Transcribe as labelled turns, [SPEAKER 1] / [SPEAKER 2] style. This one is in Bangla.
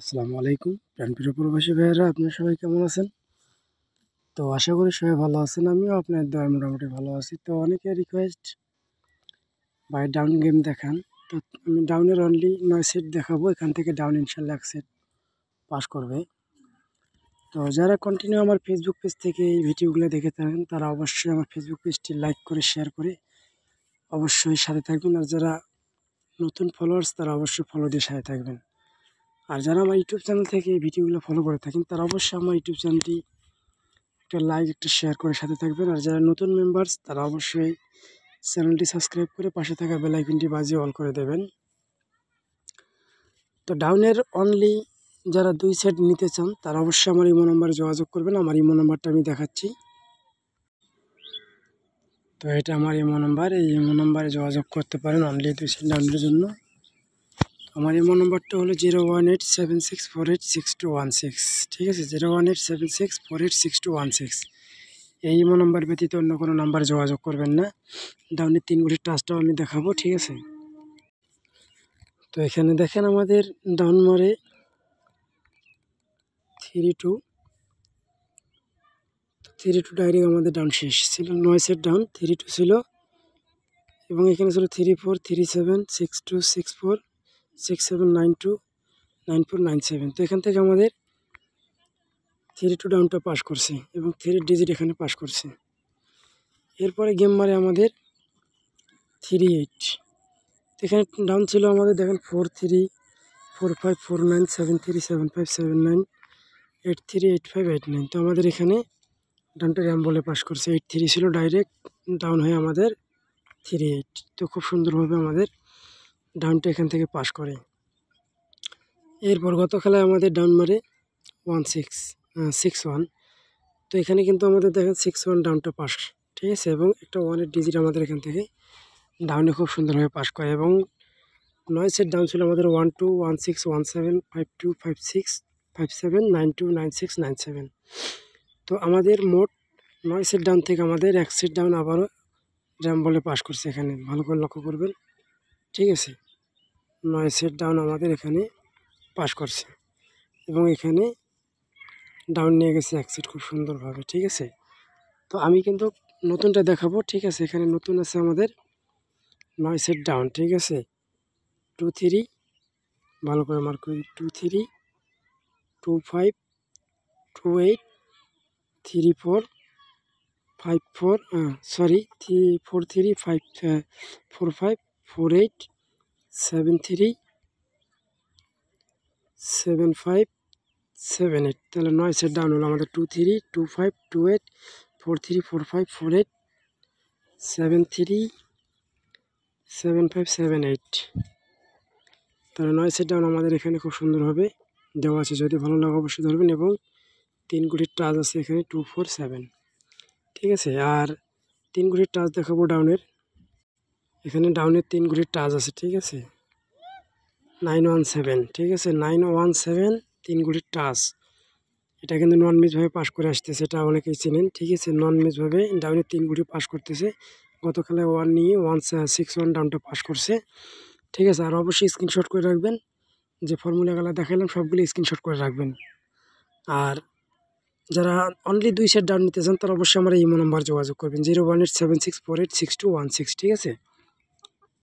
[SPEAKER 1] আসসালামু আলাইকুম প্রাণপ্রিয় প্রবাসী ভাইয়েরা, আপনারা সবাই কেমন আছেন? তো আশা করি সবাই ভালো আছেন। আমিও আপনার দয়ায় মোটামুটি ভালো আছি। তো অনেকে রিকোয়েস্ট ভাই ডাউন গেম দেখান। তো আমি ডাউনের অনলি 9 সেট দেখাবো। এখান থেকে ডাউন ইনশাল্লাহ 1 সেট পাস করবে। তো যারা কন্টিনিউ আমার ফেসবুক পেজ থেকে এই ভিডিওগুলো দেখে থাকেন তারা অবশ্যই আমার ফেসবুক পেজটি লাইক করে শেয়ার করে অবশ্যই সাথে থাকবেন। আর যারা নতুন ফলোয়ার্স তারা অবশ্যই ফলো দিয়ে সাথে থাকবেন। আর যারা আমার ইউটিউব চ্যানেল থেকে এই ভিডিওগুলো ফলো করে থাকেন তারা অবশ্যই আমার ইউটিউব চ্যানেলটি একটা লাইক একটা শেয়ার করে সাথে থাকবেন। আর যারা নতুন মেম্বার্স তারা অবশ্যই চ্যানেলটি সাবস্ক্রাইব করে পাশে থাকা বেল আইকনটি বাজিয়ে অল করে দেবেন। তো ডাউনের অনলি যারা 2 সেট নিতে চান তারা অবশ্যই আমার ইমো নাম্বারে যোগাযোগ করবেন। আমার ইমো নাম্বারটা আমি দেখাচ্ছি। তো এটা আমার ইমো নাম্বার। এই ইমো নাম্বারে যোগাযোগ করতে পারেন অনলি 2 সেট ডাউনের জন্য। আমার ইমো নাম্বারটা হলো 01876486216। ঠিক আছে, 01876486216। এই ইমো নাম্বার ব্যতীত অন্য কোনো নাম্বারে যোগাযোগ করবেন না। ডাউনের 3 গুটির টাচটাও আমি দেখাবো। ঠিক আছে, তো এখানে দেখেন আমাদের ডাউন মারে 3-2 ডাইরেক্ট আমাদের ডাউন শেষ ছিল। 9 সেট ডাউন 3-2 ছিল এবং এখানে ছিল 3-4 3-7 6-2 6-4 6-7 9-2 9-4 9-7। তো এখান থেকে আমাদের 3-2 ডাউনটা পাস করছে এবং 3 ডিজিট এখানে পাস করছে। এরপরে গেম মারে আমাদের 3-8। এখানে ডাউন ছিল আমাদের দেখেন 4-3 4-5 4-9 7-3 7-5 7-9 8-3 8-5 8-9। তো আমাদের এখানে ডাউনটা র্যাম বলে পাস করছে। 8-3 ছিল ডাইরেক্ট ডাউন হয়ে আমাদের 3-8। তো খুব সুন্দরভাবে আমাদের ডাউনটা এখান থেকে পাস করে। এরপর গত খেলায় আমাদের ডাউন মারে 6-1। তো এখানে কিন্তু আমাদের দেখেন 6-1 ডাউনটা পাস। ঠিক আছে, এবং একটা 1-এর ডিজিট আমাদের এখান থেকে ডাউনে খুব সুন্দরভাবে পাস করে। এবং 9 সেট ডাউন ছিল আমাদের 1-2 1-6 1-7 5-2 5-6 5-7 9-2 9-6 9-7। তো আমাদের মোট 9 সেট ডাউন থেকে আমাদের 1 সেট ডাউন আবারও র্যাম বলে পাস করছে। এখানে ভালো করে লক্ষ্য করবেন। ঠিক আছে, 9 সেট ডাউন আমাদের এখানে পাস করছে এবং এখানে ডাউন নিয়ে গেছে 1 সেট খুব সুন্দরভাবে। ঠিক আছে, তো আমি কিন্তু নতুনটা দেখাবো। ঠিক আছে, এখানে নতুন আছে আমাদের 9 সেট ডাউন। ঠিক আছে, 2-3 ভালো করে মার্ক করি 2-3 2-5 2-8 3-4 5-4 সরি 4-3 4-5 4-8 7-3 7-5 7-8। তাহলে 9 সেট ডাউন হলো আমাদের 2-3 2-5 2-8 4-3 4-5 4-8 7-3 7-5 7-8। তাহলে 9 সেট ডাউন আমাদের এখানে খুব সুন্দরভাবে দেওয়া আছে। যদি ভালো লাগে অবশ্যই ধরবেন। এবং 3 গুটির টাচ আছে এখানে 2-4-7। ঠিক আছে, আর 3 গুটির টাচ দেখাবো ডাউনের। এখানে ডাউনের 3 গুটির টাচ আছে। ঠিক আছে, 9-1-7। ঠিক আছে, 9-1-7 3 গুটির টাচ। এটা কিন্তু নন মিসভাবে পাস করে আসতেছে, এটা অনেকেই চেনেন। ঠিক আছে, নন মিসভাবে ডাউনের 3 গুটি পাস করতেছে। গত খেলায় 1 নিয়ে 1-6-1 ডাউনটা পাস করছে। ঠিক আছে, আর অবশ্যই স্ক্রিনশট করে রাখবেন। যে ফর্মুলাগুলো দেখালাম সবগুলো স্ক্রিনশট করে রাখবেন। আর যারা অনলি 2 সেট ডাউন নিতে চান তারা অবশ্যই আমার ইমো নাম্বার যোগাযোগ করবেন 01876486216। ঠিক আছে।